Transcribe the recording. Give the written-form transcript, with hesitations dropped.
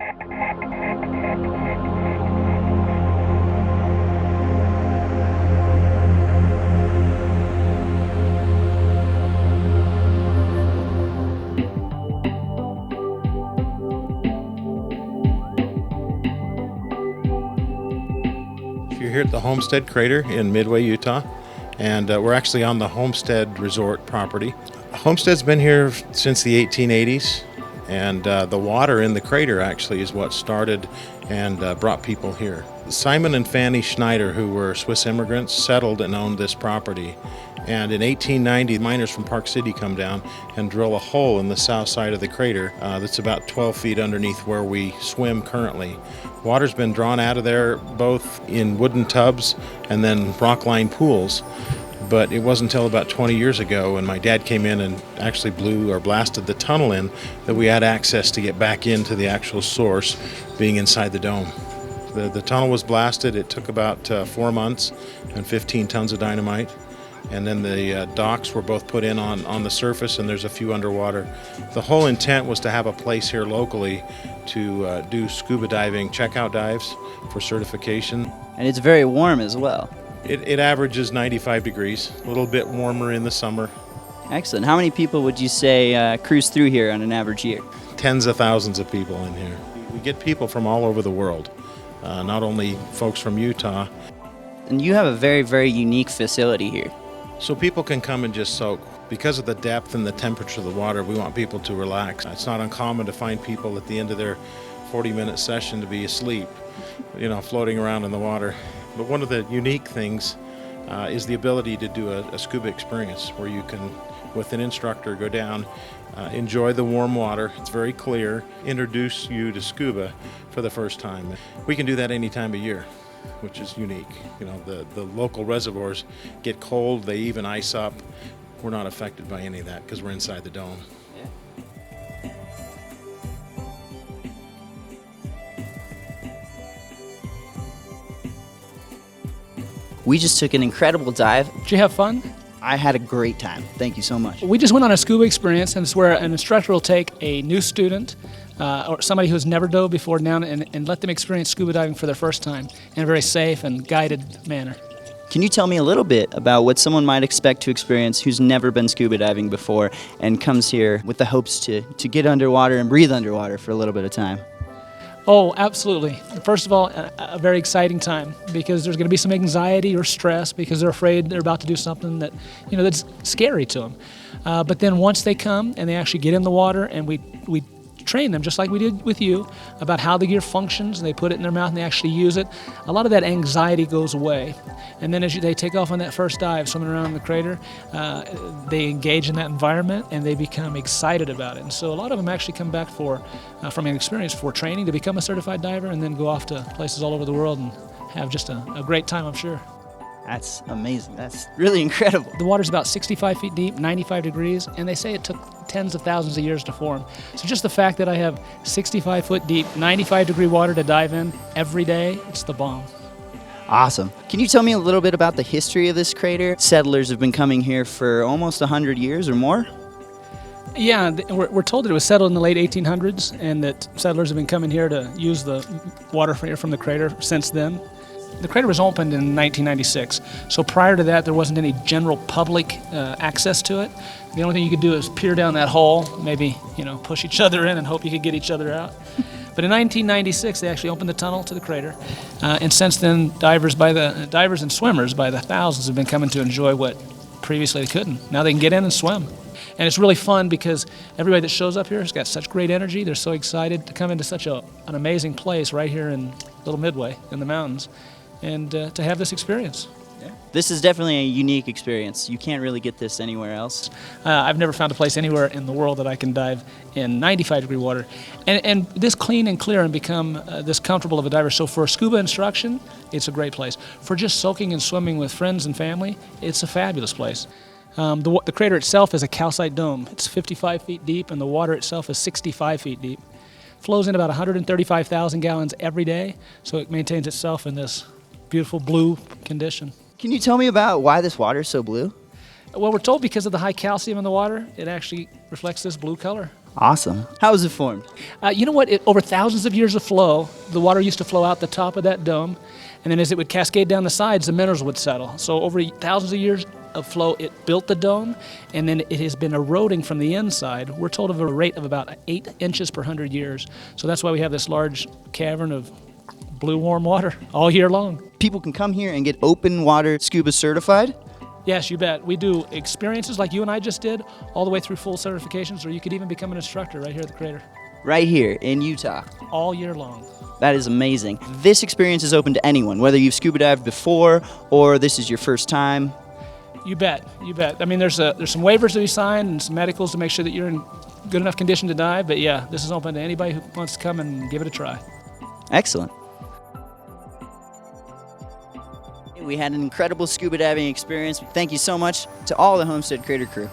You're here at the Homestead crater in Midway, Utah, and we're actually on the Homestead resort property. Homestead's been here since the 1880s, and the water in the crater actually is what started and brought people here. Simon and Fanny Schneider, who were Swiss immigrants, settled and owned this property. And in 1890, miners from Park City come down and drill a hole in the south side of the crater that's about 12 feet underneath where we swim currently. Water's been drawn out of there both in wooden tubs and then rock-lined pools. But it wasn't until about 20 years ago when my dad came in and actually blew or blasted the tunnel in that we had access to get back into the actual source, being inside the dome. The tunnel was blasted. It took about 4 months and 15 tons of dynamite. And then the docks were both put in on the surface, and there's a few underwater. The whole intent was to have a place here locally to do scuba diving checkout dives for certification. And it's very warm as well. It averages 95 degrees, a little bit warmer in the summer. Excellent. How many people would you say cruise through here on an average year? Tens of thousands of people in here. We get people from all over the world, not only folks from Utah. And you have a very, very unique facility here. So people can come and just soak. Because of the depth and the temperature of the water, we want people to relax. It's not uncommon to find people at the end of their 40-minute session to be asleep, floating around in the water. But one of the unique things is the ability to do a scuba experience where you can, with an instructor, go down, enjoy the warm water. It's very clear, introduce you to scuba for the first time. We can do that any time of year, which is unique. The local reservoirs get cold, they even ice up. We're not affected by any of that because we're inside the dome. We just took an incredible dive. Did you have fun? I had a great time. Thank you so much. We just went on a scuba experience, and it's where an instructor will take a new student or somebody who's never dove before down and let them experience scuba diving for their first time in a very safe and guided manner. Can you tell me a little bit about what someone might expect to experience who's never been scuba diving before and comes here with the hopes to get underwater and breathe underwater for a little bit of time? Oh, absolutely. First of all, a very exciting time because there's going to be some anxiety or stress because they're afraid they're about to do something that, that's scary to them. But then once they come and they actually get in the water and we train them, just like we did with you, about how the gear functions, and they put it in their mouth and they actually use it, a lot of that anxiety goes away. And then as they take off on that first dive, swimming around the crater, they engage in that environment and they become excited about it. And so a lot of them actually come back from an experience for training to become a certified diver and then go off to places all over the world and have just a great time, I'm sure. That's amazing. That's really incredible. The water's about 65 feet deep, 95 degrees, and they say it took tens of thousands of years to form. So just the fact that I have 65 foot deep, 95 degree water to dive in every day, it's the bomb. Awesome. Can you tell me a little bit about the history of this crater? Settlers have been coming here for almost 100 years or more? Yeah, we're told that it was settled in the late 1800s and that settlers have been coming here to use the water from the crater since then. The crater was opened in 1996, so prior to that there wasn't any general public access to it. The only thing you could do is peer down that hole, maybe push each other in and hope you could get each other out. But in 1996 they actually opened the tunnel to the crater, and since then divers and swimmers by the thousands have been coming to enjoy what previously they couldn't. Now they can get in and swim. And it's really fun because everybody that shows up here has got such great energy. They're so excited to come into such an amazing place right here in Little Midway in the mountains and to have this experience. Yeah. This is definitely a unique experience. You can't really get this anywhere else. I've never found a place anywhere in the world that I can dive in 95 degree water and this clean and clear and become this comfortable of a diver. So for scuba instruction, it's a great place. For just soaking and swimming with friends and family, it's a fabulous place. The crater itself is a calcite dome. It's 55 feet deep and the water itself is 65 feet deep. Flows in about 135,000 gallons every day, so it maintains itself in this beautiful blue condition. Can you tell me about why this water is so blue? Well, we're told because of the high calcium in the water, it actually reflects this blue color Awesome. How was it formed? You know what? Over thousands of years of flow, the water used to flow out the top of that dome, and then as it would cascade down the sides, the minerals would settle. So over thousands of years of flow, it built the dome, and then it has been eroding from the inside. We're told of a rate of about 8 inches per 100 years. So that's why we have this large cavern of blue warm water all year long. People can come here and get open water scuba certified? Yes, you bet. We do experiences like you and I just did, all the way through full certifications, or you could even become an instructor right here at the crater. Right here in Utah. All year long. That is amazing. This experience is open to anyone, whether you've scuba dived before or this is your first time. You bet, you bet. I mean, there's some waivers to be signed and some medicals to make sure that you're in good enough condition to dive, but yeah, this is open to anybody who wants to come and give it a try. Excellent. We had an incredible scuba diving experience. Thank you so much to all the Homestead Crater crew.